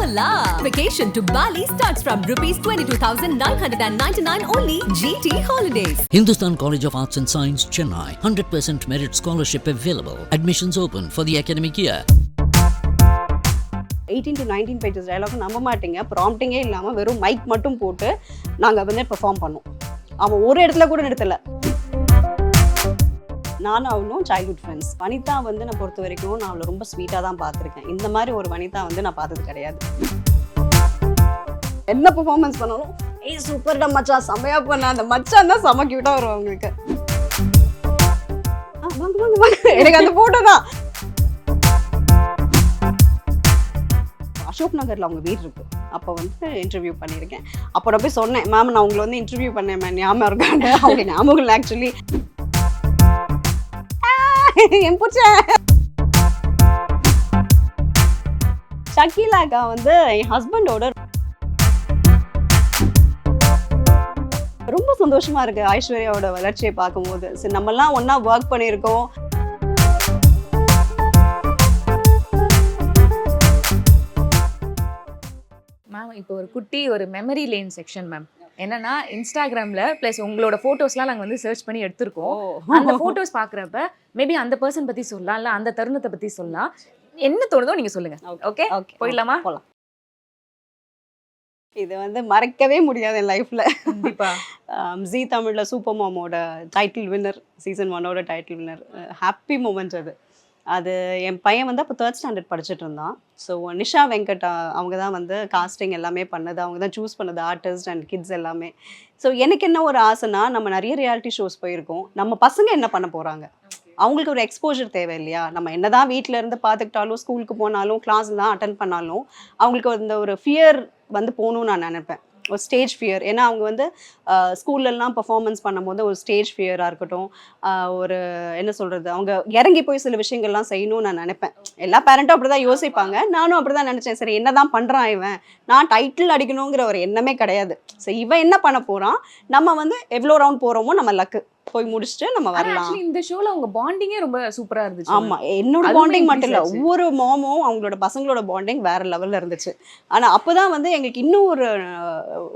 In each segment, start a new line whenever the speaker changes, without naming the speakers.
Hola! Vacation to Bali starts from rupees 22,999 only. GT Holidays.
Hindustan College of Arts and Science, Chennai. 100% merit scholarship available. Admissions open for the academic year.
18 to 19 pages dialogue நம்ப மாட்டீங்க, ப்ராம்ப்டிங்கே இல்லாமல் வெறும் mic மட்டும் போட்டு நாங்கள் வந்து perform பண்ணோம். அவன் ஒரு இடத்துல கூட நிறுத்தலை. நானும் அவளும் சைல்ட்ஹுட் ஃப்ரெண்ட்ஸ். வனிதா வந்து நான் பொறுத்த வரைக்கும் நான் அவளை ரொம்ப ஸ்வீட்டாக தான் பார்த்துருக்கேன். இந்த மாதிரி ஒரு வனிதா வந்து நான் பார்த்தது கிடையாது. என்ன பெர்ஃபார்மன்ஸ் பண்ணாலும் சூப்பர்டா மச்சான், செம்மையா பண்ண, அந்த மச்சான் தான் செம்ம கியூட்டாக வரும் அவங்களுக்கு. எனக்கு அந்த போட்டோ தான். அசோக் நகரில் அவங்க வீடு இருக்கு. அப்போ வந்து இன்டர்வியூ பண்ணியிருக்கேன். அப்போ நான் போய் சொன்னேன், மேம் நான் உங்களை வந்து இன்டர்வியூ பண்ணேன் மேம், ஞாபகம் இருக்காங்க. அவங்க ஞாபகம் இல்லை ஆக்சுவலி. என் பூச்ச ஷக்கீலாக்கா வந்து என் ஹஸ்பண்டோட ரொம்ப சந்தோஷமா இருக்கு ஐஸ்வர்யாவோட வளர்ச்சியை பார்க்கும்போது. சரி, நம்மலாம் ஒன்னா ஒர்க் பண்ணியிருக்கோம்.
மேம் இப்போ ஒரு குட்டி ஒரு மெமரி லேன் செக்ஷன் மேம். என்னன்னா இன்ஸ்டாகிராம்ல பிளஸ் உங்களோட போட்டோஸ்லாம் நாங்கள் வந்து சர்ச் பண்ணி எடுத்திருக்கோம். அந்த போட்டோஸ் பார்க்குறப்ப மேபி அந்த பர்சன் பத்தி சொல்லலாம், இல்லை அந்த தருணத்தை பத்தி சொல்லலாம். என்ன தோணுதோ நீங்க சொல்லுங்க. ஓகே போயிடலாமா? போகலாம்.
இது வந்து மறக்கவே முடியாது என் லைஃப்ல.
கண்டிப்பா.
ஜீ தமிழ்ல சூப்பர் மாமோட டைட்டில் வின்னர், சீசன் 1ஓட டைட்டில் வின்னர். ஹாப்பி மூமெண்ட் அது. அது என் பையன் வந்து அப்போ 3rd ஸ்டாண்டர்ட் படிச்சுட்டு இருந்தான். ஸோ நிஷா வெங்கட் அவங்க தான் வந்து காஸ்டிங் எல்லாமே பண்ணது, அவங்க தான் சூஸ் பண்ணது ஆர்டிஸ்ட் அண்ட் கிட்ஸ் எல்லாமே. ஸோ எனக்கு என்ன ஒரு ஆசைனா, நம்ம நிறைய ரியாலிட்டி ஷோஸ் போயிருக்கோம், நம்ம பசங்க என்ன பண்ண போகிறாங்க, அவங்களுக்கு ஒரு எக்ஸ்போஜர் தேவை இல்லையா? நம்ம என்ன தான் வீட்டில் இருந்து பார்த்துக்கிட்டாலும், ஸ்கூலுக்கு போனாலும், கிளாஸ்லாம் அட்டன் பண்ணாலும் அவங்களுக்கு அந்த ஒரு ஃபியர் வந்து போகணும்னு நான் நினைப்பேன். ஒரு ஸ்டேஜ் ஃபியர். ஏன்னா அவங்க வந்து ஸ்கூல்லலாம் பர்ஃபார்மன்ஸ் பண்ணும்போது ஒரு ஸ்டேஜ் ஃபியராக இருக்கட்டும், ஒரு என்ன சொல்கிறது, அவங்க இறங்கி போய் சில விஷயங்கள்லாம் செய்யணும்னு நான் நினைப்பேன். எல்லா பேரண்ட்டும் அப்படி தான் யோசிப்பாங்க, நானும் அப்படி தான் நினச்சேன். சரி, என்ன தான் பண்ணுறான் இவன், நான் டைட்டில் அடிக்கணுங்கிற ஒரு எண்ணமே கிடையாது. சரி, இவன் என்ன பண்ண போகிறான், நம்ம வந்து எவ்வளோ ரவுண்ட் போகிறோமோ நம்ம லக்கு போய் முடிச்சுட்டு நம்ம வரலாம்.
இந்த ஷோல அவங்க பாண்டிங்கே ரொம்ப சூப்பரா இருந்துச்சு.
ஆமா, என்னோட பாண்டிங் மட்டும் இல்ல, ஒவ்வொரு மாமும் அவங்களோட பசங்களோட பாண்டிங் வேற லெவல்ல இருந்துச்சு. ஆனா அப்பதான் வந்து எங்களுக்கு இன்னும்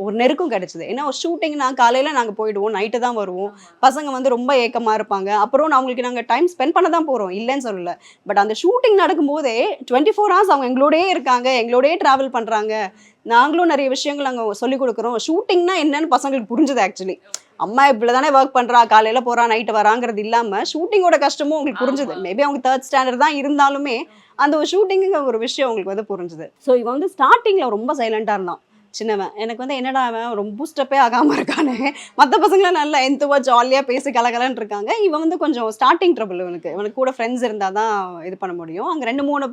ஒரு நெருக்கம் கிடைச்சது. ஏன்னா ஒரு ஷூட்டிங்னா காலையில நாங்க போயிடுவோம், நைட்டு தான் வருவோம். பசங்க வந்து ரொம்ப ஏக்கமா இருப்பாங்க. அப்புறம் அவங்களுக்கு நாங்க டைம் ஸ்பெண்ட் பண்ண தான் போறோம், இல்லைன்னு சொல்லல. பட் அந்த ஷூட்டிங் நடக்கும் போதே 24 hours அவங்க எங்களோடயே இருக்காங்க, எங்களோடயே டிராவல் பண்றாங்க. நாங்களும் நிறைய விஷயங்கள் அங்கே சொல்லிக் கொடுக்குறோம். ஷூட்டிங்னா என்னன்னு பசங்களுக்கு புரிஞ்சுது. ஆக்சுவலி அம்மா இப்படி தானே ஒர்க் பண்ணுறா, காலையில் போகிறா நைட்டு வராங்கிறது இல்லாமல் ஷூட்டிங்கோட கஷ்டமும் உங்களுக்கு புரிஞ்சுது. மேபி அவங்க 3rd ஸ்டாண்டர்ட் தான் இருந்தாலுமே அந்த ஒரு ஷூட்டிங்குங்கிற ஒரு விஷயம் அவங்களுக்கு வந்து புரிஞ்சுது. ஸோ இவன் வந்து ஸ்டார்டிங்கில் ரொம்ப சைலண்டாக இருந்தான் சின்னவன். எனக்கு வந்து என்னடா அவன் ரொம்ப பூஸ்டப்பே ஆகாமல் இருக்கானே, மற்ற பசங்களாம் நல்லா எந்தவா ஜாலியாக பேசி கலகலன்னு இருக்காங்க, இவன் வந்து கொஞ்சம் ஸ்டார்டிங் ட்ரபிள். இவனுக்கு கூட ஃப்ரெண்ட்ஸ் இருந்தால் தான் இது பண்ண முடியும். அங்கே 2-3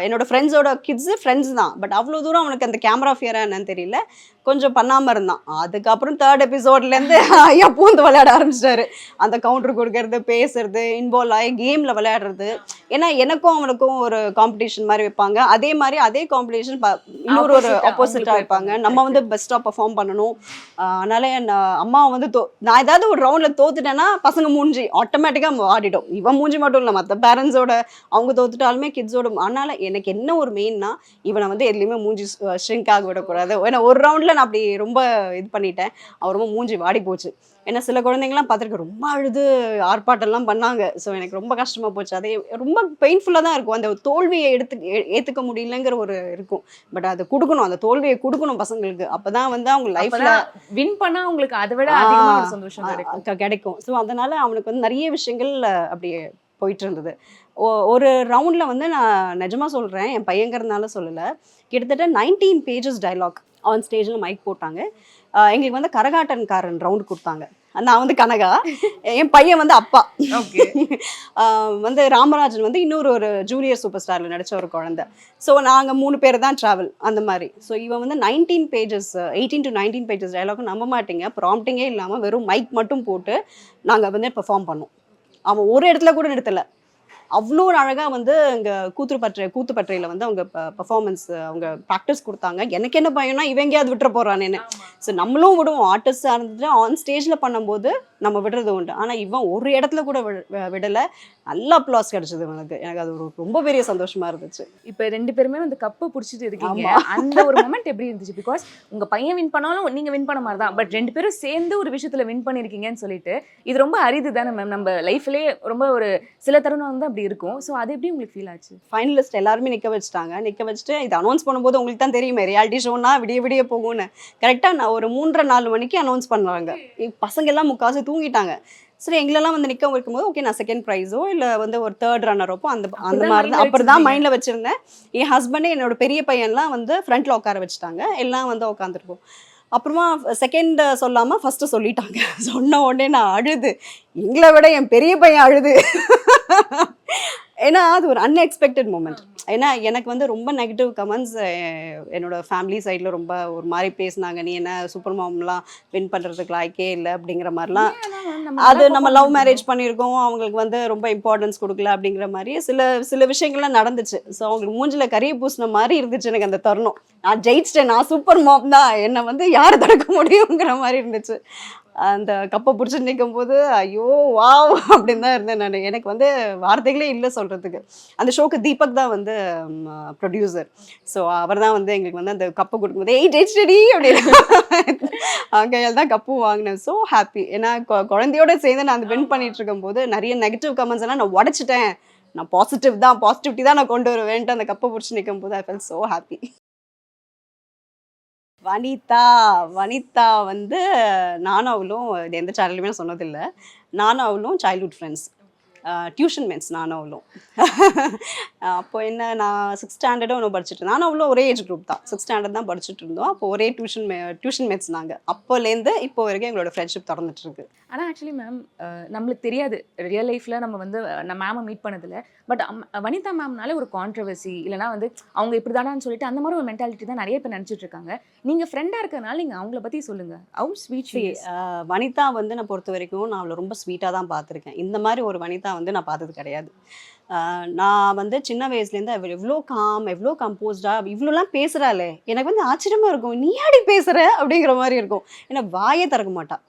என்னோட ஃப்ரெண்ட்ஸோட கிட்ஸு ஃப்ரெண்ட்ஸ் தான். பட் அவ்வளோ தூரம் அவனுக்கு அந்த கேமரா ஃபியராக என்னன்னு தெரியல, கொஞ்சம் பண்ணாமல் இருந்தான். அதுக்கப்புறம் 3rd எபிசோட்லேருந்து ஐயா பூந்து விளையாட ஆரம்பிச்சிட்டாரு. அந்த கவுண்டர் கொடுக்கறது, பேசுறது, இன்வால்வ் ஆகி கேமில் விளையாடுறது. ஏன்னா எனக்கும் அவனுக்கும் ஒரு காம்படிஷன் மாதிரி வைப்பாங்க. அதே மாதிரி அதே காம்படிஷன் இன்னொரு ஆப்போசிட்டாக வைப்பாங்க. நம்ம வந்து பெஸ்ட்டாக பர்ஃபார்ம் பண்ணணும். அதனால என் அம்மா வந்து நான் ஏதாவது ஒரு ரவுண்டில் தோத்துட்டேன்னா பசங்க மூஞ்சி ஆட்டோமேட்டிக்காக ஆடிடும். இவன் மூஞ்சி மட்டும் இல்லை, மற்ற பேரண்ட்ஸோட அவங்க தோத்துட்டாலுமே கிட்ஸோட. அதனால எனக்கு என்ன ஒரு மெயின்னா, இவனை வந்து எதுலேயுமே மூஞ்சி ஷ்ரிங்க் ஆக விடக்கூடாது. ஏன்னா ஒரு ரவுண்டில் நான் அப்படி ரொம்ப இது பண்ணிட்டேன், அவர் ரொம்ப மூஞ்சி வாடி போச்சு. ஏன்னா சில குழந்தைங்களாம் பார்த்துருக்கேன், ரொம்ப அழுது ஆர்ப்பாட்டம்லாம் பண்ணாங்க. ஸோ எனக்கு ரொம்ப கஷ்டமாக போச்சு. அதே ரொம்ப பெயின்ஃபுல்லாக தான் இருக்கும். அந்த தோல்வியை ஏற்றுக்க முடியலங்கிற ஒரு இருக்கும். பட் அதை கொடுக்கணும், அந்த தோல்வியை கொடுக்கணும் பசங்களுக்கு. அப்போ தான் வந்து அவங்க லைஃப்பில்
வின் பண்ணால் அவங்களுக்கு அதை விட அதிகமாக சந்தோஷம்
கிடைக்கும். ஸோ அதனால் அவனுக்கு வந்து நிறைய விஷயங்கள் அப்படி போயிட்டு இருந்தது. ஒரு ரவுண்டில் வந்து நான் நிஜமாக சொல்கிறேன், என் பையங்கிறதுனால சொல்லலை, கிட்டத்தட்ட 19 pages டைலாக் ஆன் ஸ்டேஜில் மைக் போட்டாங்க. எங்களுக்கு வந்து கரகாட்டன்காரன் ரவுண்டு கொடுத்தாங்க. நான் வந்து கனகா, என் பையன் வந்து அப்பா. வந்து ராமராஜன் வந்து ஒரு ஜூனியர் சூப்பர் ஸ்டாரில் நடித்த ஒரு குழந்தை. ஸோ நாங்கள் 3 பேர் தான் ட்ராவல் அந்த மாதிரி. ஸோ இவன் வந்து 19 pages 18 to 19 pages டைலாக் நம்ப மாட்டீங்க, ப்ராம்ப்டிங்கே இல்லாமல் வெறும் மைக் மட்டும் போட்டு நாங்கள் வந்து பெர்ஃபார்ம் பண்ணோம். அவன் ஒரு இடத்துல கூட நிறுத்தலை. அவ்வளோ அழகாக வந்து இங்கே கூத்துப்பற்றையில் வந்து அவங்க பர்ஃபார்மன்ஸ் அவங்க ப்ராக்டிஸ் கொடுத்தாங்க. எனக்கு என்ன பயம்னா இவங்கேயாவது விட்டுற போகிறானேன்னு. ஸோ நம்மளும் விடுவோம், ஆர்டிஸ்டாக இருந்துட்டு ஆன் ஸ்டேஜில் பண்ணும்போது நம்ம விடுறது உண்டு. ஆனால் இவன் ஒரு இடத்துல கூட விடலை. நல்ல அப்ளாஸ் கிடைச்சது எனக்கு அது ஒரு ரொம்ப பெரிய சந்தோஷமா இருந்துச்சு.
இப்போ 2 பேருமே வந்து கப்பு பிடிச்சிட்டு இருக்கீங்க, அந்த ஒரு மொமெண்ட் எப்படி இருந்துச்சு? பிகாஸ் உங்க பையன் வின் பண்ணாலும் நீங்க வின் பண்ண மாதிரி தான், பட் 2 பேரும் சேர்ந்து ஒரு விஷயத்துல வின் பண்ணிருக்கீங்கன்னு சொல்லிட்டு இது ரொம்ப அரிது தானே மேம். நம்ம லைஃப்லயே ரொம்ப ஒரு சில தருணம் வந்து அப்படி இருக்கும். ஸோ அது எப்படி உங்களுக்கு ஃபீல் ஆச்சு?
ஃபைனலிஸ்ட் எல்லாருமே நிற்க வச்சுட்டு இது அனௌன்ஸ் பண்ணும்போது உங்களுக்கு தான் தெரியுமே ரியாலிட்டி ஷோனா விடிய போகும்னு. கரெக்டாக நான் ஒரு 3:30-4 மணிக்கு அனௌன்ஸ் பண்ணுறாங்க. பசங்க எல்லாம் முக்காசு தூங்கிட்டாங்க. சரி எங்களெல்லாம் வந்து நிற்க வைக்கும்போது ஓகே நான் செகண்ட் ப்ரைஸோ இல்லை வந்து ஒரு 3rd ரன்னரப்போ அந்த மாதிரி தான் அப்படி தான் மைண்டில் வச்சுருந்தேன். என் ஹஸ்பண்டே என்னோட பெரிய பையன்லாம் வந்து ஃப்ரண்ட்டில் உட்கார வச்சுட்டாங்க. எல்லாம் வந்து உட்காந்துருக்கோம். அப்புறமா செகண்ட் சொல்லாமல் ஃபஸ்ட்டு சொல்லிட்டாங்க. சொன்ன உடனே நான் அழுது, எங்களை விட என் பெரிய பையன் அழுது. ஏன்னா அது ஒரு அன்எக்ஸ்பெக்டட் மூமெண்ட். ஏன்னா எனக்கு வந்து ரொம்ப நெகட்டிவ் கமெண்ட்ஸ் என்னோட ஃபேமிலி சைடில் ரொம்ப ஒரு மாதிரி பேசினாங்க. நீ என்ன சூப்பர் மாம்லாம் வின் பண்ணுறதுக்கு லாய்க்கே இல்லை அப்படிங்கிற மாதிரிலாம். அது நம்ம லவ் மேரேஜ் பண்ணியிருக்கோம், அவங்களுக்கு வந்து ரொம்ப இம்பார்ட்டன்ஸ் கொடுக்கல அப்படிங்கிற மாதிரி சில விஷயங்கள்லாம் நடந்துச்சு. ஸோ அவங்களுக்கு மூஞ்சில் கறியை பூசின மாதிரி இருந்துச்சு எனக்கு அந்த தருணம். நான் ஜெயிச்சிட்டேன், நான் சூப்பர் மாம் தான், என்னை வந்து யார் தடுக்க முடியுங்கிற மாதிரி இருந்துச்சு. அந்த கப்பை பிடிச்சிட்டு நிற்கும் போது ஐயோ வாவ் அப்படின்னு தான் இருந்தேன் நான். எனக்கு வந்து வார்த்தைகளே இல்லை சொல்கிறதுக்கு. அந்த ஷோக்கு தீபக் தான் வந்து ப்ரொடியூசர். ஸோ அவர் தான் வந்து எங்களுக்கு வந்து அந்த கப்பை கொடுக்கும்போது ஜெயிச்சிட்டடி அப்படின்னு கையால் தான் கப்பு வாங்கினேன். So happy. ஏன்னா குழந்தையோட சேர்ந்து நான் அந்த வின் பண்ணிட்டு இருக்கும்போது நிறைய நெகட்டிவ் கமெண்ட்ஸ் எல்லாம் நான் உடச்சிட்டேன். நான் பாசிட்டிவிட்டி தான் நான் கொண்டு வருவேன்ட்டு அந்த கப்பை பிடிச்சி நிற்கும் போது ஐ ஃபெல் ஸோ ஹாப்பி. வனிதா வந்து நானும் அவளும் எந்த சேனல்லையுமே நான் சொன்னதில்லை. நானும் அவளும் சைல்ட்ஹுட் ஃப்ரெண்ட்ஸ், டியூஷன் மேட்ஸ் நானும் அவளும். அப்போ என்ன நான் 6th ஸ்டாண்டர்டும் ஒன்று படிச்சுட்டு, நானும் அவளும் ஒரே ஏஜ் குரூப் தான், 6th ஸ்டாண்டர்ட் தான் படிச்சுட்டு இருந்தோம். அப்போ ஒரே டியூஷன் மேட்ஸ் நாங்கள். அப்போலேருந்து இப்போ வரைக்கும் எங்களோட ஃப்ரெண்ட்ஷிப் தொடர்ந்துட்டு இருக்கு.
ஆனால் ஆக்சுவலி மேம் நம்மளுக்கு தெரியாது ரியல் லைஃப்பில் நம்ம வந்து மேமை மீட் பண்ணதில்லை. பட் வனிதா மேம்னாலே ஒரு கான்ட்ரவர்சி இல்லைனா வந்து அவங்க இப்படி தானான்னு சொல்லிட்டு அந்த மாதிரி ஒரு மென்டாலிட்டி தான் நிறைய பேர் நினச்சிட்டு இருக்காங்க. நீங்கள் ஃப்ரெண்டாக இருக்கிறதுனால நீங்கள் அவங்கள பற்றி சொல்லுங்கள். ஹவ் ஸ்வீட்
வனிதா வந்து நான் பொறுத்த வரைக்கும் நான் அவளை ரொம்ப ஸ்வீட்டாக தான் பார்த்துருக்கேன். இந்த மாதிரி ஒரு வனிதா வந்து நான் பார்த்தது கிடையாது. நான் வந்து சின்ன வயசுலேருந்து அவள் எவ்வளோ எவ்வளோ கம்போஸ்டா இவ்வளோலாம் பேசுகிறாளே எனக்கு வந்து ஆச்சரியமாக இருக்கும். நீ ஆடி பேசுகிற அப்படிங்கிற மாதிரி இருக்கும். ஏன்னா வாயே திறக்க மாட்டாள்.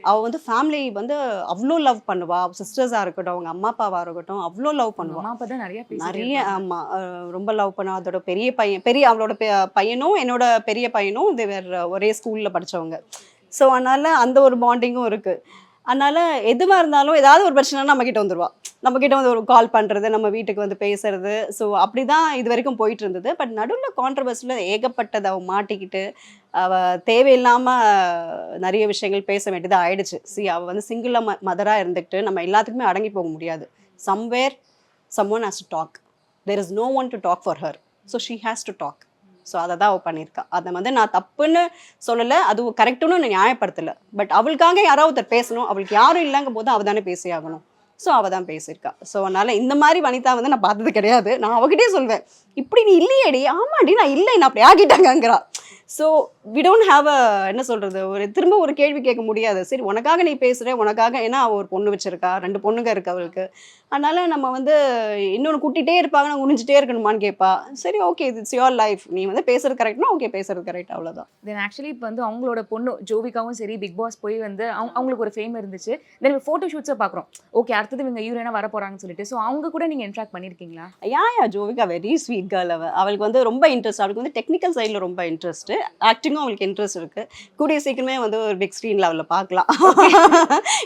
அவள் வந்து ஃபேமிலி வந்து அவ்வளோ லவ் பண்ணுவா. சிஸ்டர்ஸாக இருக்கட்டும், அவங்க அம்மா அப்பாவாக இருக்கட்டும், அவ்வளோ லவ் பண்ணுவா.
அம்மா அப்பா தான்
நிறைய ஆமாம் ரொம்ப லவ் பண்ணுவா. அதோட அவளோட பையனும் என்னோட பெரிய பையனும் இது வேறு ஒரே ஸ்கூலில் படித்தவங்க. ஸோ அதனால் அந்த ஒரு பாண்டிங்கும் இருக்குது. அதனால் எதுவாக இருந்தாலும் ஏதாவது ஒரு பிரச்சனைனா நம்மக்கிட்ட வந்துடுவா. நம்மக்கிட்ட வந்து ஒரு கால் பண்ணுறது, நம்ம வீட்டுக்கு வந்து பேசுறது. ஸோ அப்படி தான் இது வரைக்கும் போயிட்டு இருந்தது. பட் நடுவில் கான்ட்ரவர்சியில் ஏகப்பட்டது அவள் மாட்டிக்கிட்டு அவள் தேவையில்லாமல் நிறைய விஷயங்கள் பேச வேண்டியதாக ஆயிடுச்சு. அவள் வந்து சிங்கிளாக மதராக இருந்துக்கிட்டு நம்ம எல்லாத்துக்குமே அடங்கி போக முடியாது. someone has to talk. There is no one to talk for her. So she has to talk. So அதை தான் அவள் பண்ணியிருக்கா. அதை வந்து நான் தப்புன்னு சொல்லலை, அது கரெக்டுன்னு நான் நியாயப்படுத்தலை. பட் அவளுக்காக யாராவது ஒருத்தர் பேசணும், அவளுக்கு யாரும் இல்லைங்கும் போது அவள் தானே பேசி ஆகணும். ஸோ அவள் தான் பேசியிருக்கா. ஸோ அதனால் இந்த மாதிரி வனிதா வந்து நான் பார்த்தது கிடையாது. நான் அவகிட்டே சொல்வேன், இப்படி நீ இல்லையேடி, ஆமாடி நான் இல்லை, நான் அப்படி ஆகிட்டாங்கங்கிறா. ஸோ வி டோன்ட் ஹாவ் என்ன சொல்கிறது, திரும்ப ஒரு கேள்வி கேட்க முடியாது. சரி உனக்காக நீ பேசுகிற, உனக்காக, ஏன்னா அவள் ஒரு பொண்ணு வச்சுருக்கா, 2 பொண்ணுங்க இருக்குது அவளுக்கு. அதனால் நம்ம வந்து இன்னொன்று கூட்டிகிட்டே இருப்பாங்க, நான் குனிஞ்சிட்டே இருக்கணுமான்னு கேட்பா. சரி ஓகே, இட்ஸ் யுவர் லைஃப், நீ வந்து பேசுறது கரெக்ட்னா ஓகே, பேசுறது கரெக்ட், அவ்வளோதான்.
தென் ஆக்சுவலி இப்போ வந்து அவங்களோட பொண்ணு ஜோவிகாவும் சரி, பிக் பாஸ் போய் வந்து அவங்களுக்கு ஒரு ஃபேம் இருந்துச்சு. தென் ஃபோட்டோ ஷூட்ஸை பார்க்குறோம், ஓகே அடுத்தது இவங்க ஹீரோயினா வர போகிறாங்கன்னு சொல்லிட்டு. ஸோ அவங்க கூட நீங்கள் இன்ட்ராக்ட் பண்ணியிருக்கீங்களா?
Jovika very sweet girl. அவளுக்கு வந்து ரொம்ப இன்ட்ரெஸ்ட், அவளுக்கு வந்து டெக்னிக்கல் சைடில் ரொம்ப இன்ட்ரெஸ்ட்டு, ஆக்டிங்கும் அவளுக்கு இன்ட்ரெஸ்ட் இருக்குது. கூடிய சீக்கிரமே வந்து ஒரு பிக் ஸ்க்ரீனில் அவளை பார்க்கலாம்.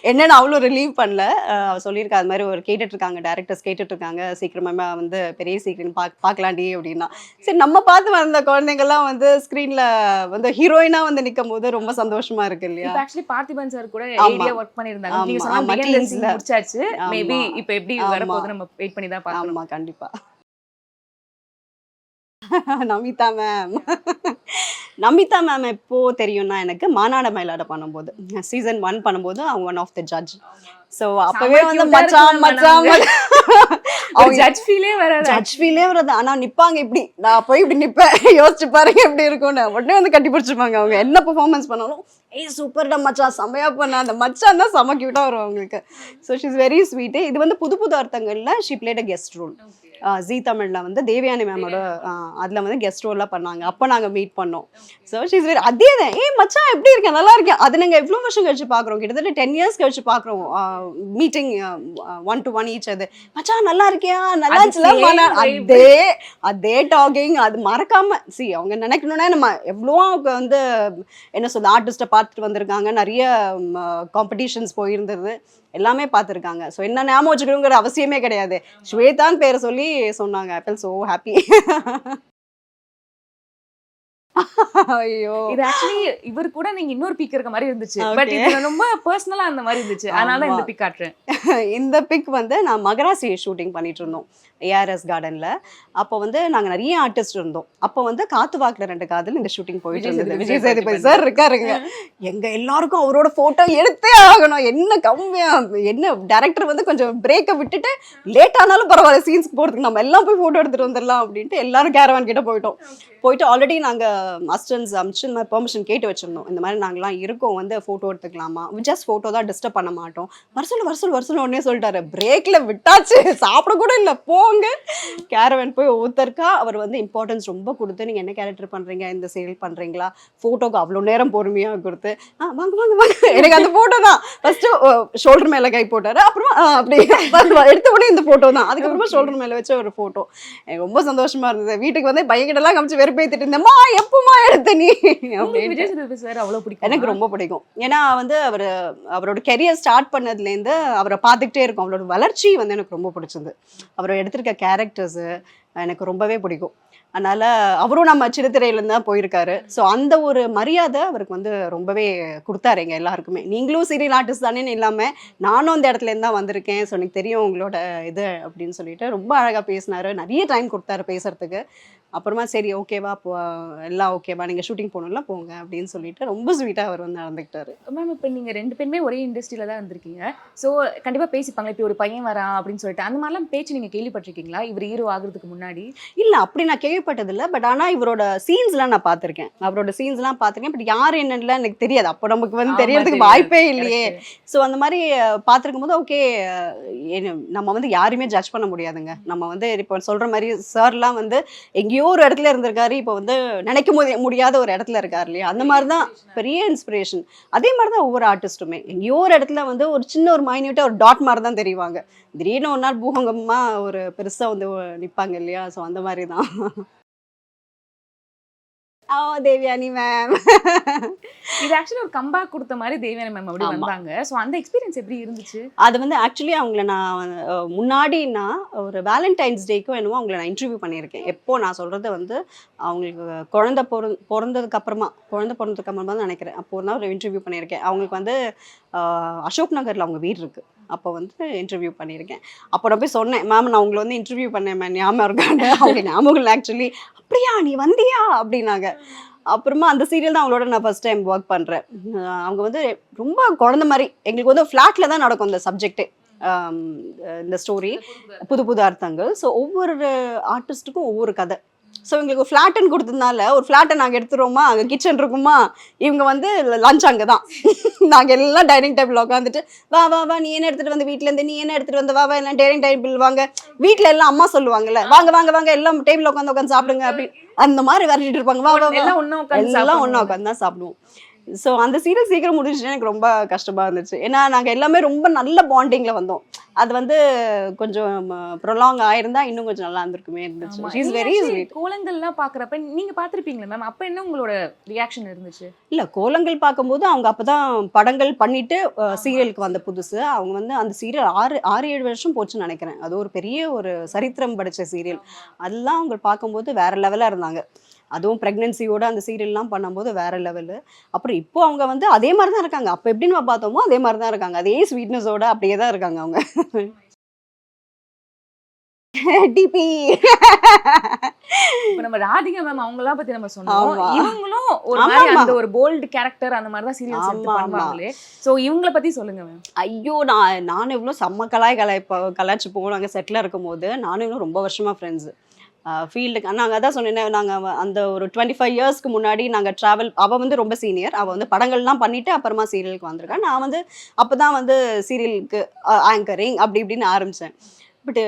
என்னென்னு அவளும் ரிலீவ் பண்ணல. அவள் சொல்லியிருக்கா அது மாதிரி ஒரு கேட்டுட்ருக்காங்க, டேரக்டர்ஸ் கேட்டுட்ருக்காங்க, சீக்கிரமாக வந்து பெரிய ஸ்க்ரீன் பார்க்கலாண்டி அப்படின்னா. சரி நம்ம பார்த்து வந்த குழந்தைங்கள்லாம் வந்து ஸ்க்ரீனில் வந்து ஹீரோயினாக வந்து நிற்கும் போது ரொம்ப சந்தோஷமாக இருக்கு இல்லையா?
ஆக்சுவலி பார்த்திபன் சார் கூட ஏரியா ஒர்க் பண்ணியிருந்தாங்க. முடிச்சாச்சு, மேபி இப்போ எப்படி வரப்போகுது நம்ம வெயிட் பண்ணி தான் பார்க்கலாம்.
ஆமாம் கண்டிப்பாக. நமிதா மேம் எப்போ தெரியும்னா, எனக்கு மாநாட மயிலாட பண்ணும்போது சீசன் 1 பண்ணும்போது அவங்க one of the judge. So அப்பவே வந்து ஜட்ஜ் ஃபீலே வராது. ஆனா நிப்பாங்க இப்படி, நான் போய் இப்படி நிப்பேன், யோசிச்சு பாருங்க எப்படி இருக்கும்னு. உடனே வந்து கட்டி பிடிச்சிருப்பாங்க. அவங்க என்ன பெர்ஃபார்மன்ஸ் பண்ணாலும் ஏய் சூப்பர்டா மச்சான் செமையா பண்ண, அந்த மச்சான் தான் செம கியூட்டாக வரும் அவங்களுக்கு. So she's very sweet. இது வந்து புது புது அர்த்தங்கள்ல she played a guest role. Zee தமிழில் வந்து தேவயானி மேமோட அதில் வந்து கெஸ்ட் ரோல்லாம் பண்ணாங்க. அப்போ நாங்கள் மீட் பண்ணோம். ஸோ ஷீஸ் வெரி அதே தான், ஏய் மச்சான் எப்படி இருக்கேன் நல்லா இருக்கேன். அது நாங்கள் எவ்வளோ வருஷம் கழிச்சு பார்க்குறோம், கிட்டத்தட்ட 10 years கழிச்சு பார்க்குறோம். Meeting 1 to 1 each. அது மச்சான் நல்லா இருக்கியா, நல்லா இருந்துச்சுல, அதே டாக்கிங். அது மறக்காம அவங்க நினைக்கணும்னா நம்ம எவ்வளோ வந்து என்ன சொல்ல ஆர்டிஸ்ட்டை பார்த்துட்டு வந்திருக்காங்க, நிறைய காம்படிஷன்ஸ் போயிருந்தது, எல்லாமே பார்த்துருக்காங்க. ஸோ என்ன ஞாபகம் வச்சுக்கணுங்கிற அவசியமே கிடையாது. ஸ்வேதான் பேரை சொல்லி சொன்னாங்க. I feel so happy. ஐயோ,
இது ஆக்சுவலி இவர் கூட நீங்க இன்னொரு பிக் இருக்க மாதிரி இருந்துச்சு. பட் இது ரொம்ப பர்சனலா அந்த மாதிரி இருந்துச்சு. அதனால தான் இந்த பிக் காட்டுறேன்.
இந்த பிக் வந்து நான் மகராசி ஷூட்டிங் பண்ணிட்டு இருந்தோம் ஏஆர்எஸ் கார்டன்ல. அப்போ வந்து நாங்க நிறைய ஆர்டிஸ்ட் இருந்தோம். அப்போ வந்து காத்து வாக்குல 2 காதல் இந்த ஷூட்டிங் போயிட்டு இருந்தது. விஜய் சேதுபதி சார் இருக்காருங்க. எங்க எல்லாருக்கும் அவரோட போட்டோ எடுத்தே ஆகணும். என்ன கம்மியா, என்ன டைரக்டர் வந்து கொஞ்சம் பிரேக்கை விட்டுட்டு லேட் ஆனாலும் பரவாயில்ல சீன்ஸ்க்கு போறதுக்கு நம்ம எல்லாம் போய் போட்டோ எடுத்துட்டு வந்துடலாம் அப்படின்ட்டு எல்லாரும் கேரவான் கிட்ட போயிட்டு ஆல்ரெடி நாங்க அசிஸ்டன்ஸ் அமிச்சு பெர்மிஷன் கேட்டு வச்சிருந்தோம். இந்த மாதிரி நாங்களாம் இருக்கோம், வந்து ஃபோட்டோ எடுத்துக்கலாமா, ஜஸ்ட் ஃபோட்டோ தான், டிஸ்டர்ப் பண்ண மாட்டோம். வருஷம் உடனே சொல்லிட்டாரு. பிரேக்ல விட்டாச்சு, சாப்பிட கூட இல்லை, போங்க. கேரவன் போய் ஒருத்தருக்கா அவர் வந்து இம்பார்ட்டன்ஸ் ரொம்ப கொடுத்து, நீங்கள் என்ன கேரக்டர் பண்ணுறீங்க, இந்த சீரியல் பண்ணுறீங்களா, ஃபோட்டோக்கு அவ்வளோ நேரம் பொறுமையாக கொடுத்து, வாங்க வாங்க வாங்க. எனக்கு அந்த ஃபோட்டோ தான் ஃபஸ்ட்டு ஷோல்டர் மேலே கை போட்டார். அப்புறமா அப்படி எடுத்த உடனே இந்த ஃபோட்டோ தான். அதுக்கப்புறமா ஷோல்டர் மேலே வச்ச ஒரு ஃபோட்டோ. எனக்கு ரொம்ப சந்தோஷமா இருந்தது. வீட்டுக்கு வந்து பையன்கிட்டலாம் காமிச்சு வெறுப்பேத்திட்டு இருந்தேம்மா, எப்பமா எடுத்த நீ அப்படின்னு.
விஜய் சேதுபதி சார் அவ்வளவு பிடிக்கும்.
எனக்கு ரொம்ப பிடிக்கும். ஏன்னா வந்து அவரோட கெரியர் ஸ்டார்ட் பண்ணதுலேருந்து அவரை பார்த்துக்கிட்டே இருக்கும். அவரோட வளர்ச்சி வந்து எனக்கு ரொம்ப பிடிச்சது. அவர் எடுத்திருக்க கேரக்டர்ஸு எனக்கு ரொம்பவே பிடிக்கும். அதனால அவரும் நம்ம சிறுத்திரையிலேருந்து தான் போயிருக்காரு. ஸோ அந்த ஒரு மரியாதை அவருக்கு வந்து ரொம்பவே கொடுத்தாரு எங்கள் எல்லாருக்குமே. நீங்களும் சீரியல் ஆர்டிஸ்ட் தானேன்னு இல்லாமல் நானும் அந்த இடத்துலேருந்து தான் வந்திருக்கேன், ஸோ எனக்கு தெரியும் உங்களோட இது அப்படின்னு சொல்லிட்டு ரொம்ப அழகாக பேசினாரு. நிறைய டைம் கொடுத்தாரு பேசுறதுக்கு. அப்புறமா சரி ஓகேவா, எல்லாம் ஓகேவா, நீங்கள் ஷூட்டிங் போகணும்ல போங்க அப்படின்னு சொல்லிட்டு ரொம்ப ஸ்வீட்டாக அவர் வந்து நடந்துக்கிட்டாரு.
மேம் இப்போ நீங்கள் 2 பேருமே ஒரே இண்டஸ்ட்ரியில் தான் இருந்திருக்கீங்க. ஸோ கண்டிப்பாக பேசிப்பாங்க, இப்போ ஒரு பையன் வரான் அப்படின்னு சொல்லிட்டு. அந்த மாதிரிலாம் பேச்சு நீங்கள் கேள்விப்பட்டிருக்கீங்களா இவர் ஹீரோ ஆகுறதுக்கு முன்னாடி?
இல்லை, அப்படி நான் கேள்விப்பட்டதில்லை. பட் ஆனால் இவரோட சீன்ஸ்லாம் நான் பார்த்துருக்கேன். அவரோட சீன்ஸ்லாம் பார்த்துருக்கேன். பட் யார் என்னன்னு எனக்கு தெரியாது. அப்போ நமக்கு வந்து தெரியறதுக்கு வாய்ப்பே இல்லையே. ஸோ அந்த மாதிரி பார்த்துருக்கும் போது ஓகே, நம்ம வந்து யாருமே ஜட்ஜ் பண்ண முடியாதுங்க. நம்ம வந்து இப்போ சொல்கிற மாதிரி சார்லாம் வந்து எங்கேயோ ஒரு இடத்துல இருந்திருக்காரு, இப்போ வந்து நினைக்க முடியாத ஒரு இடத்துல இருக்காரு இல்லையா. அந்த மாதிரி தான் பெரிய இன்ஸ்பிரேஷன். அதே மாதிரி தான் ஒவ்வொரு ஆர்டிஸ்ட்டுமே எங்கேயோ ஒரு இடத்துல வந்து ஒரு சின்ன ஒரு மைன்யூட்டாக ஒரு டாட் மாதிரி தான் தெரிவாங்க. திடீர்னு ஒரு நாள் பூகங்கமாக ஒரு பெருசாக வந்து நிற்பாங்க இல்லையா. ஸோ அந்த மாதிரி தான். தேவயானி மேம்
இது ஆக்சுவலி ஒரு கம்பேக் கொடுத்த மாதிரி தேவயானி மேம் அப்படி வந்தாங்க. ஸோ அந்த எக்ஸ்பீரியன்ஸ் எப்படி இருந்துச்சு?
அது வந்து ஆக்சுவலி அவங்கள நான் முன்னாடினா ஒரு வேலண்டைன்ஸ் டேக்கும் என்னவோ அவங்கள நான் இன்டர்வியூ பண்ணியிருக்கேன். எப்போ நான் சொல்கிறது வந்து அவங்களுக்கு குழந்தை பிறந்ததுக்கு அப்புறமா தான் நினைக்கிறேன். அப்போ தான் ஒரு இன்டர்வியூ பண்ணியிருக்கேன். அவங்களுக்கு வந்து அசோக் நகரில் அவங்க வீடு இருக்குது. அப்போ வந்து இன்டர்வியூ பண்ணியிருக்கேன். அப்போ நான் போய் சொன்னேன், மேம் நான் உங்களை வந்து இன்டர்வியூ பண்ணேன் மேம், ஞாபகம் இருக்காங்க. அவங்க ஞாபகம் இல்லை ஆக்சுவலி. அப்படியா நீ வந்தியா அப்படின்னாங்க. அப்புறமா அந்த சீரியல் தான் அவங்களோட நான் ஃபர்ஸ்ட் டைம் ஒர்க் பண்ணுறேன். அவங்க வந்து ரொம்ப குழந்த மாதிரி. எங்களுக்கு வந்து ஃப்ளாட்டில் தான் நடக்கும் இந்த சப்ஜெக்டே, இந்த ஸ்டோரி புது புது அர்த்தங்கள். ஸோ ஒவ்வொரு ஆர்டிஸ்ட்டுக்கும் ஒவ்வொரு கதை. ஸோ எங்களுக்கு ஃப்ளாட்டுன்னு கொடுத்ததுனால ஒரு ஃப்ளாட்டை நாங்கள் எடுத்துருவோமா, அங்கே கிச்சன் இருக்குமா, இவங்க வந்து லஞ்ச் அங்கே தான். நாங்கள் எல்லாம் டைனிங் டேபிள் உட்காந்துட்டு வா வா வா நீ என்ன எடுத்துகிட்டு வந்து வீட்டிலேருந்து, நீ என்ன எடுத்துகிட்டு வந்து வா வா எல்லாம் டைனிங் டேபிள் வாங்க. வீட்டில் எல்லாம் அம்மா சொல்லுவாங்கல்ல, வாங்க வாங்க வாங்க எல்லாம் டேபிள் உட்காந்து சாப்பிடுங்க அப்படின்னு அந்த மாதிரி விரட்டிட்டு இருப்பாங்க. வா வா எல்லாம் ஒன்றா உட்காந்து தான் சாப்பிடுவோம். ஸோ அந்த சீரியல் சீக்கிரம் முடிஞ்சுட்டு எனக்கு ரொம்ப கஷ்டமாக இருந்துச்சு. ஏன்னா நாங்கள் எல்லாமே ரொம்ப நல்ல பாண்டிங்கில் வந்தோம். அது வந்து கொஞ்சம் ப்ரொலாங் ஆயிருந்தா இன்னும் கொஞ்சம் நல்லா இருந்திருக்குமே இருந்துச்சு. She is very sweet.
கோலங்கள்லாம் பார்க்குறப்ப நீங்கள் பார்த்துருப்பீங்களா மேம்? அப்போ என்ன உங்களோட ரியாக்ஷன் இருந்துச்சு?
இல்லை, கோலங்கள் பார்க்கும்போது அவங்க அப்போ தான் படங்கள் பண்ணிட்டு சீரியலுக்கு வந்த புதுசு. அவங்க வந்து அந்த சீரியல் 6-7 வருஷம் போச்சுன்னு நினைக்கிறேன். அது ஒரு பெரிய ஒரு சரித்திரம் படித்த சீரியல். அதெல்லாம் அவங்க பார்க்கும்போது வேற லெவலாக இருந்தாங்க. அதுவும் ப்ரெக்னென்சியோட அந்த சீரியல்லாம் பண்ணும்போது வேற லெவலு. அப்புறம் இப்போ அவங்க வந்து அதே மாதிரி தான் இருக்காங்க. அப்போ எப்படி நம்ம பார்த்தோமோ அதே மாதிரி தான் இருக்காங்க. அதே ஸ்வீட்னஸோட அப்படியே தான் இருக்காங்க அவங்க. டிபி
இப்போ நம்ம ராதிகா மேம் அவங்களா பத்தி நம்ம சொன்னோம். இவங்களும் ஒரு மாதிரி அந்த ஒரு போல்ட் கேரக்டர் அந்த மாதிரி தான் சீரியல்ஸ் எடுத்து பண்ணுவாங்களே. சோ இவங்கள பத்தி சொல்லுங்க மேம்.
ஐயோ, நானும் இவ்வளோ செம்ம கலாய்ச்சி போவோம். நாங்கள் செட்டில் இருக்கும் போது நானும் இவ்வளோ ரொம்ப வருஷமா ஃப்ரெண்ட்ஸு. ஃபீல்டுக்கு நாங்கள் அதான் சொன்னேன், நாங்கள் அந்த ஒரு 25 இயர்ஸ்க்கு முன்னாடி நாங்கள் ட்ராவல், அவள் வந்து ரொம்ப சீனியர், அவள் வந்து படங்கள்லாம் பண்ணிவிட்டு அப்புறமா சீரியலுக்கு வந்திருக்கேன். நான் வந்து அப்போ தான் வந்து சீரியலுக்கு ஆங்கரிங் அப்படி இப்படின்னு ஆரம்பித்தேன். பட்டு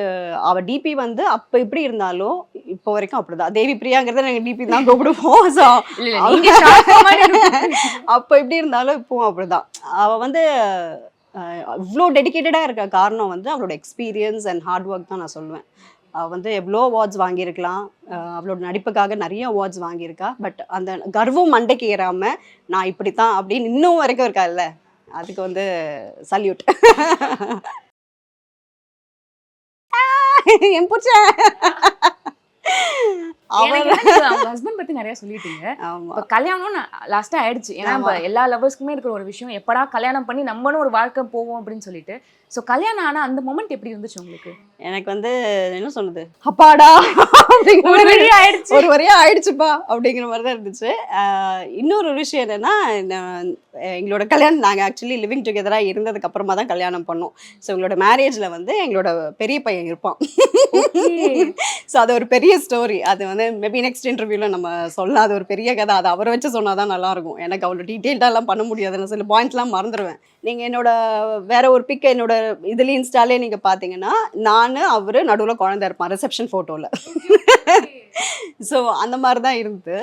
அவள் டிபி வந்து அப்போ எப்படி இருந்தாலும் இப்போ வரைக்கும் அப்படிதான். தேவி பிரியாங்கிறத நாங்கள் டிபி தான் கூப்பிடுவோம். ஸோ அப்போ எப்படி இருந்தாலும் இப்போவும் அப்படிதான். அவள் வந்து இவ்வளோ டெடிக்கேட்டடாக இருக்க காரணம் வந்து அவளோட எக்ஸ்பீரியன்ஸ் அண்ட் ஹார்ட் ஒர்க் தான் நான் சொல்லுவேன். அவள் வந்து எவ்வளோ அவார்ட்ஸ் வாங்கியிருக்கலாம், அவளோட நடிப்புக்காக நிறைய அவார்ட்ஸ் வாங்கியிருக்கா. பட் அந்த கர்வம் மண்டைக்கு ஏறாமல் நான் இப்படி தான் அப்படின்னு இன்னும் வரைக்கும் இருக்கால்ல, அதுக்கு வந்து சல்யூட். என் புடிச்ச
அவங்க ஹஸ்பண்ட் பத்தி நிறைய சொல்லிட்டீங்க.
ஆமா.
இப்ப கல்யாணம் லாஸ்டா ஆயிடுச்சு. ஏன்னா இப்ப எல்லா லவர்ஸ்க்குமே இருக்கிற ஒரு விஷயம், எப்படா கல்யாணம் பண்ணி நம்மளும் ஒரு வாழ்க்கை போவோம் அப்படின்னு சொல்லிட்டு. ஸோ கல்யாணம் ஆனா அந்த மொமெண்ட் எப்படி இருந்துச்சு உங்களுக்கு?
எனக்கு வந்து என்ன சொன்னது, அப்பாடா
ஒரு வழியா ஆயிடுச்சு,
ஒரு வழியா ஆயிடுச்சுப்பா அப்படிங்கிற மாதிரி தான் இருந்துச்சு. இன்னொரு விஷயம் என்னன்னா, எங்களோட கல்யாணம் நாங்கள் ஆக்சுவலி லிவிங் டுகெதராக இருந்ததுக்கு அப்புறமா தான் கல்யாணம் பண்ணோம். ஸோ எங்களோட மேரேஜில் வந்து எங்களோட பெரிய பையன் இருப்பான். ஸோ அது ஒரு பெரிய ஸ்டோரி. அது வந்து மேபி நெக்ஸ்ட் இன்டர்வியூவில் நம்ம சொல்லலாம். அது ஒரு பெரிய கதை. அதை அவரை வச்சு சொன்னால் தான் நல்லாயிருக்கும். எனக்கு அவ்வளோ டீட்டெயில்டாலாம் பண்ண முடியாது, நான் சில பாயிண்ட்ஸ்லாம் மறந்துடுவேன். நீங்கள் என்னோட வேற ஒரு பிக்கை என்னோட இதுல இன்ஸ்டாலே நீங்கள் பார்த்தீங்கன்னா, நான் அவர் நடுவில் குழந்தை இருப்பான் ரிசப்ஷன் ஃபோட்டோவில். ஸோ அந்த மாதிரி தான் இருந்து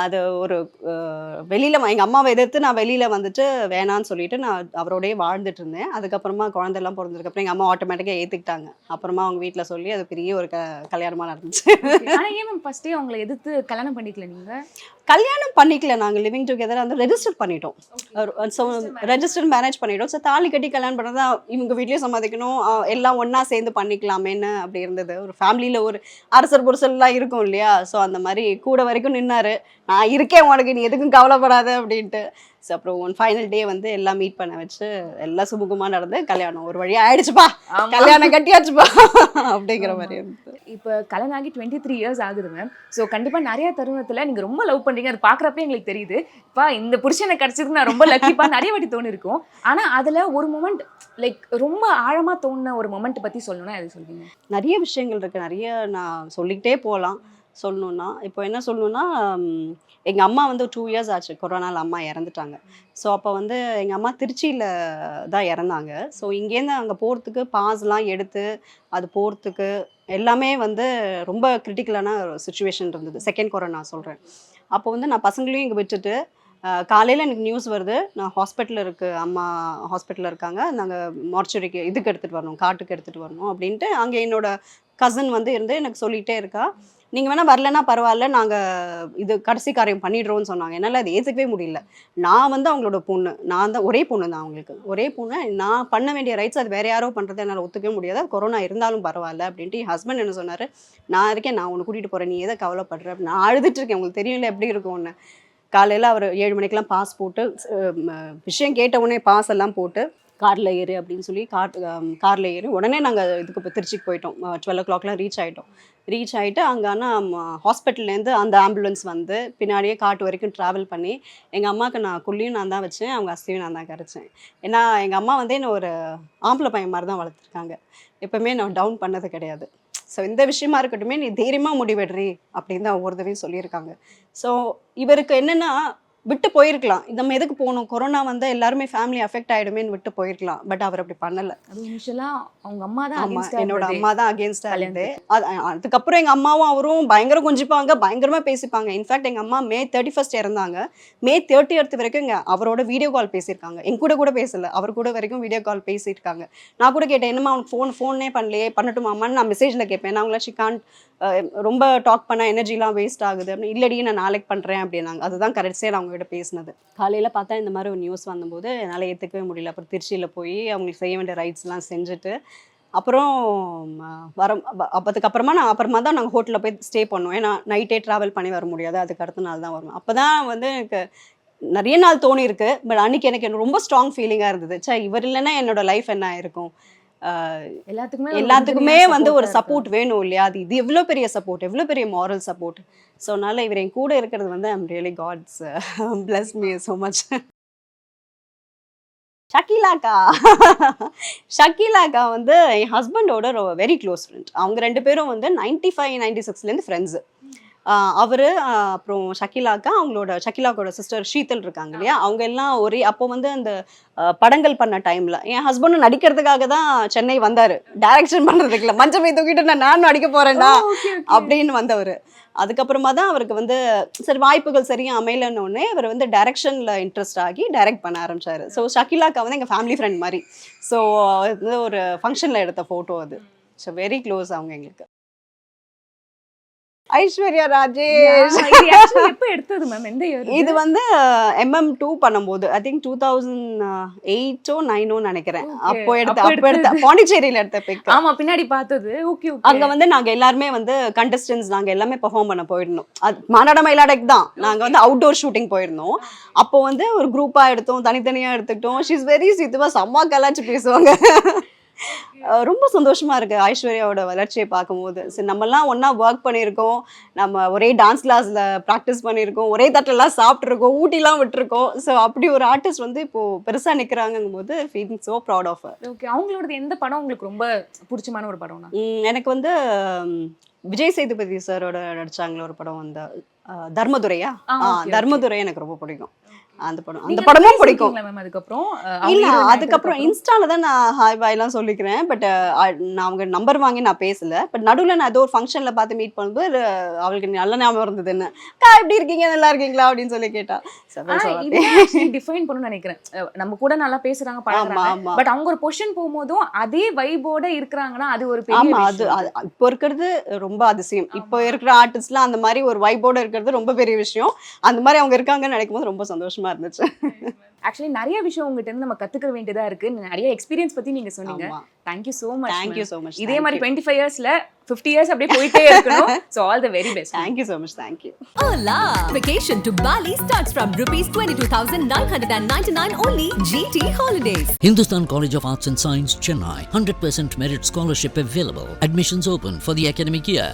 அது ஒரு வெளியில் எங்கள் அம்மாவை எதிர்த்து நான் வெளியில் வந்துட்டு வேணான்னு சொல்லிட்டு நான் அவரோடய வாழ்ந்துட்டு இருந்தேன். அதுக்கப்புறமா குழந்தைலாம் பிறந்ததுக்கப்புறம் எங்கள் அம்மா ஆட்டோமேட்டிக்காக ஏற்றுக்கிட்டாங்க. அப்புறமா அவங்க வீட்டில் சொல்லி அது பெரிய ஒரு கல்யாணமாக நடந்துச்சு.
ஆனால் ஏன் மேம் ஃபஸ்ட்டே அவங்களை எதிர்த்து கல்யாணம் பண்ணிக்கல நீங்கள்?
கல்யாணம் பண்ணிக்கல, நாங்கள் லிவிங் டுகெதர் வந்து ரெஜிஸ்டர் பண்ணிட்டோம். ஸோ ரெஜிஸ்டர் மேரேஜ் பண்ணிட்டோம். ஸோ தாலி கட்டி கல்யாணம் பண்ணதான் இவங்க வீட்லேயும் சம்மதிக்கணும், எல்லாம் ஒன்றா சேர்ந்து பண்ணிக்கலாமேன்னு அப்படி இருந்தது. ஒரு ஃபேமிலியில் ஒரு அரசர் புரசல்லாம் இருக்கும் இல்லையா. ஸோ அந்த மாதிரி கூட வரைக்கும் நின்னாரு, நான் இருக்கேன் உனக்கு, நீ எதுக்கும் கவலைப்படாத அப்படின்ட்டு. ஸோ அப்புறம் ஒன் ஃபைனல் டே வந்து எல்லாம் மீட் பண்ண வச்சு எல்லாம் சுமூகமாக நடந்து கல்யாணம் ஒரு வழியாக ஆயிடுச்சுப்பா, கல்யாணம் கட்டியாச்சுப்பா அப்படிங்கிற மாதிரி இருந்தது.
இப்போ கல்யாணம் ஆகி 23 இயர்ஸ் ஆகுது மேம். ஸோ கண்டிப்பாக நிறைய தருணத்தில் நீங்கள் ரொம்ப லவ் பண்ணுறீங்க, அது பார்க்குறப்ப எங்களுக்கு தெரியுது. இப்போ இந்த புருஷனை கிடச்சிருக்கு நான் ரொம்ப லக்கிப்பா நிறைய வாட்டி தோணி இருக்கும். ஆனால் அதில் ஒரு மொமெண்ட் லைக் ரொம்ப ஆழமாக தோணுன ஒரு மொமெண்ட் பற்றி சொல்லணும்னா எது சொல்லுவீங்க?
நிறைய விஷயங்கள் இருக்குது, நிறைய நான் சொல்லிக்கிட்டே போகலாம். சொல்லணுன்னா இப்போ என்ன சொல்லணுன்னா, எங்கள் அம்மா வந்து 2 இயர்ஸ் ஆச்சு, கொரோனாவில் அம்மா இறந்துட்டாங்க. ஸோ அப்போ வந்து எங்கள் அம்மா திருச்சியில் தான் இறந்தாங்க. ஸோ இங்கேருந்து அங்கே போகிறதுக்கு பாஸ்லாம் எடுத்து அது போகிறதுக்கு எல்லாமே வந்து ரொம்ப கிரிட்டிக்கலான ஒரு சுச்சுவேஷன் இருந்தது. செகண்ட் கொரோனா சொல்கிறேன். அப்போ வந்து நான் பசங்களையும் இங்கே விட்டுட்டு காலையில் எனக்கு நியூஸ் வருது, நான் ஹாஸ்பிட்டலில் அம்மா ஹாஸ்பிட்டலில் இருக்காங்க, நாங்கள் மார்ச்சுரிக்கு இதுக்கு எடுத்துகிட்டு வரணும், காட்டுக்கு எடுத்துகிட்டு வரணும் அப்படின்ட்டு அங்கே என்னோட கசின் வந்து இருந்து எனக்கு சொல்லிகிட்டே இருக்கா. நீங்கள் வேணால் வரலன்னா பரவாயில்ல, நாங்கள் இது கடைசி காரியம் பண்ணிடுறோன்னு சொன்னாங்க. என்னால் அது ஏற்றுக்கவே முடியல. நான் வந்து அவங்களோட பொண்ணு, நான் தான் ஒரே பொண்ணு தான் அவங்களுக்கு, ஒரே பொண்ணு. நான் பண்ண வேண்டிய ரைட்ஸ் அது வேறு யாரோ பண்ணுறது என்னால் ஒத்துக்கவே முடியாது. கொரோனா இருந்தாலும் பரவாயில்ல அப்படின்ட்டு என் ஹஸ்பண்ட் என்ன சொன்னார், நான் இருக்கேன், நான் உன்னை கூட்டிகிட்டு போகிறேன், நீ எதை கவலைப்படுற. நான் அழுதுட்டு இருக்கேன், உங்களுக்கு தெரியல எப்படி இருக்கும்னு. காலையில் அவர் 7 மணிக்கெலாம் பாஸ் போட்டு விஷயம் கேட்ட உடனே பாஸ் எல்லாம் போட்டு காரில் ஏறு அப்படின்னு சொல்லி காரில் ஏறி உடனே நாங்கள் இதுக்கு இப்போ திருச்சிக்கு போயிட்டோம். 12 o'clockலாம் ரீச் ஆகிட்டு அங்கே ஆனால் ஹாஸ்பிட்டல்லேருந்து அந்த ஆம்புலன்ஸ் வந்து பின்னாடியே காட்டு வரைக்கும் ட்ராவல் பண்ணி எங்கள் அம்மாவுக்கு நான் குள்ளியும் நான் தான் வச்சேன், அவங்க அஸ்தியும் நான் தான் கரைச்சேன். ஏன்னா எங்கள் அம்மா வந்து என்ன ஒரு ஆம்பளை பையன் மாதிரி தான் வளர்த்துருக்காங்க, எப்போவுமே நான் டவுன் பண்ணது கிடையாது. ஸோ இந்த விஷயமா இருக்கட்டுமே, நீ தைரியமாக முடிவெடுறி அப்படின்னு தான் ஒவ்வொரு தடவையும் சொல்லியிருக்காங்க. ஸோ இவருக்கு என்னென்னா விட்டு போயிருக்கலாம், நம்ம எதுக்கு போகணும், கொரோனா வந்தால் எல்லாருமே ஃபேமிலி அஃபெக்ட் ஆகிடுமேன்னு விட்டு போயிருக்கலாம். பட் அவர் அப்படி பண்ணலை.
அது இனிஷியலாக அவங்க அம்மா தான்,
என்னோட அம்மா தான் அகேன்ஸ்டாக இருந்து. அதுக்கப்புறம் எங்கள் அம்மாவும் அவரும் பயங்கர கொஞ்சிப்பாங்க, பயங்கரமாக பேசிப்பாங்க. இன்ஃபேக்ட் எங்கள் அம்மா May 31 இறந்தாங்க. May 30 வரைக்கும் இங்கே அவரோட வீடியோ கால் பேசியிருக்காங்க. என் கூட பேசலை, அவர் கூட வரைக்கும் வீடியோ கால் பேசியிருக்காங்க. நான் கூட கேட்டேன், என்னம்மா அவனுக்கு ஃபோனே பண்ணலையே, பண்ணட்டுமாம்மான்னு நான் மெசேஜில் கேட்பேன். நான் அவங்கள ஷிகான் ரொம்ப டாக் பண்ணால் எனர்ஜிலாம் வேஸ்ட் ஆகுது அப்படின்னு. இல்லடி நான் நாளைக்கு பண்ணுறேன் அப்படின்னாங்க. அதுதான் கரெக்டாக நான் அவங்ககிட்ட பேசினது. காலையில் பார்த்தா இந்த மாதிரி ஒரு நியூஸ் வந்தபோது என்னால் ஏற்றுக்கவே முடியல. அப்புறம் திருச்சியில் போய் அவங்களுக்கு செய்ய வேண்டிய ரைட்ஸ்லாம் செஞ்சுட்டு அப்புறம் அதுக்கப்புறமா தான் நாங்கள் ஹோட்டலில் போய் ஸ்டே பண்ணோம். ஏன்னா நைட்டே ட்ராவல் பண்ணி வர முடியாது, அதுக்கு அடுத்த நாள் தான் வரணும். அப்போ தான் வந்து எனக்கு நிறைய நாள் தோணி இருக்கு. பட் அன்றைக்கி எனக்கு ரொம்ப ஸ்ட்ராங் ஃபீலிங்காக இருந்தது. இவர் இல்லைன்னா என்னோட லைஃப் என்ன ஆயிருக்கும். எல்லாத்துக்குமே வந்து ஒரு சப்போர்ட் வேணும் இல்லையா. அது இது எவ்வளோ பெரிய சப்போர்ட், எவ்வளோ பெரிய மாரல் சப்போர்ட். ஸோ அதனால இவர் என் கூட இருக்கிறது வந்து I'm really God's bless me so much. ஷக்கீலாக்கா வந்து என் ஹஸ்பண்டோட வெரி க்ளோஸ் ஃப்ரெண்ட். அவங்க 2 பேரும் வந்து 95-96லேருந்து ஃப்ரெண்ட்ஸு. அவரு அப்புறம் ஷக்கீலாக்கோட சிஸ்டர் ஷீதல் இருக்காங்க இல்லையா, அவங்க எல்லாம் ஒரே அப்போ வந்து அந்த படங்கள் பண்ண டைம்ல என் ஹஸ்பண்டும் நடிக்கிறதுக்காக தான் சென்னை வந்தாரு, டைரக்ஷன் பண்றதுக்கு இல்லை, மஞ்சப்பை தூக்கிட்டு நானும் நடிக்க போறேன்டா அப்படின்னு வந்தவர். அதுக்கப்புறமா தான் அவருக்கு வந்து சரி வாய்ப்புகள் சரியா அமையலன்னொடனே அவர் வந்து டைரக்ஷன்ல இன்ட்ரெஸ்ட் ஆகி டைரக்ட் பண்ண ஆரம்பிச்சாரு. ஸோ ஷக்கீலாக்கா வந்து எங்கள் ஃபேமிலி ஃப்ரெண்ட் மாதிரி. ஸோ இது ஒரு ஃபங்க்ஷனில் எடுத்த ஃபோட்டோ அது. ஸோ வெரி க்ளோஸ் அவங்க எங்களுக்கு. ஐஸ்வர்யா ராஜேஷ்
எப்ப எடுத்தது மேம்? எந்த இயர்
இது வந்து MM2 பண்ணும்போது ஐ திங்க் 2008 or 2009 நினைக்கிறேன். அப்போ எடுத்த பாண்டிச்சேரியில எடுத்த பிக்.
ஆமா பின்னாடி பார்த்தது. Okay okay.
அங்க வந்து நாங்க எல்லாருமே வந்து கண்டஸ்டன்ஸ் நாங்க எல்லாமே பெர்ஃபார்ம் பண்ண போயிருந்தோம். அது மாநாட மயிலாடைக்கு தான் நாங்க வந்து அவுட்டோர் ஷூட்டிங் போயிருந்தோம். அப்போ வந்து ஒரு குரூப்பா எடுத்தோம், தனித்தனியா எடுத்துக்கிட்டோம். ஷீ இஸ் வெரி இதுவா செம்ம கலாச்சு பேசுவாங்க. ரொம்ப சந்தோஷமா இருக்கு ஐஸ்வர்யாவோட வளர்ச்சியை பார்க்கும்போது. சரி நம்மலாம் ஒன்னா ஒர்க் பண்ணியிருக்கோம், நம்ம ஒரே டான்ஸ் கிளாஸ்ல ப்ராக்டிஸ் பண்ணியிருக்கோம், ஒரே தட்டெல்லாம் சாப்பிட்ருக்கோம், ஊட்டிலாம் விட்டுருக்கோம். ஸோ அப்படி ஒரு ஆர்டிஸ்ட் வந்து இப்போ பெருசா நிற்கிறாங்கும் போது feeling so proud of her.
Okay. அவங்களோட எந்த படம் உங்களுக்கு ரொம்ப பிடிச்சமான ஒரு படம்னா?
எனக்கு வந்து விஜய் சேதுபதி சாரோட நடிச்சாங்களே ஒரு படம், அந்த தர்மதுரையா, தர்மதுரை எனக்கு ரொம்ப பிடிக்கும். அந்த படமும் பிடிக்கும்.
அதுக்கப்புறம்
இல்ல அதுக்கப்புறம் இன்ஸ்டால தான் நான் ஹாய் பாய்லாம் சொல்லிக்கிறேன். பட் நான் அவங்க நம்பர் வாங்கி நான் பேசல. பட் நடுவில் நான் ஏதோ ஒரு ஃபங்க்ஷன்ல பார்த்து மீட் பண்ணும்போது அவளுக்கு நல்ல ஞாபகம் இருந்தது. என்ன கா எப்படி இருக்கீங்க, நல்லா இருக்கீங்களா அப்படின்னு சொல்லி கேட்டா.
டிஃபைன் பண்ணணும்னு நினைக்கிறேன். நம்ம கூட நல்லா பேசுறாங்க பழகுறாங்க, பட் அவங்க ஒரு பொசிஷன் போகும்போதும் அதே வைபோட இருக்கிறாங்கன்னா அது ஒரு பெரிய விஷயம்.
அது இப்போ இருக்கிறது ரொம்ப அதிசயம். இப்போ இருக்கிற ஆர்டிஸ்ட்லாம் அந்த மாதிரி ஒரு வைபோட இருக்கிறது ரொம்ப பெரிய விஷயம். அந்த மாதிரி அவங்க இருக்காங்கன்னு நினைக்கும் போது ரொம்ப சந்தோஷமா இருந்துச்சு.
ஆக்சுவலி நிறைய விஷயம் உங்ககிட்ட இருந்து நம்ம கத்துக்க வேண்டியதா இருக்கு. நிறைய எக்ஸ்பீரியன்ஸ் பத்தி நீங்க சொன்னீங்க. Thank you so much.
Thank you so much.
இதே மாதிரி 25 இயர்ஸ்ல 50 இயர்ஸ் அப்படியே போயிட்டே இருக்கணும். So all the very best.
Thank you so much. Thank you.
Hola! Vacation to Bali starts from rupees 22,999 only. GT Holidays.
Hindustan College of Arts and Science, Chennai. 100% merit scholarship available. Admissions open for the academic year.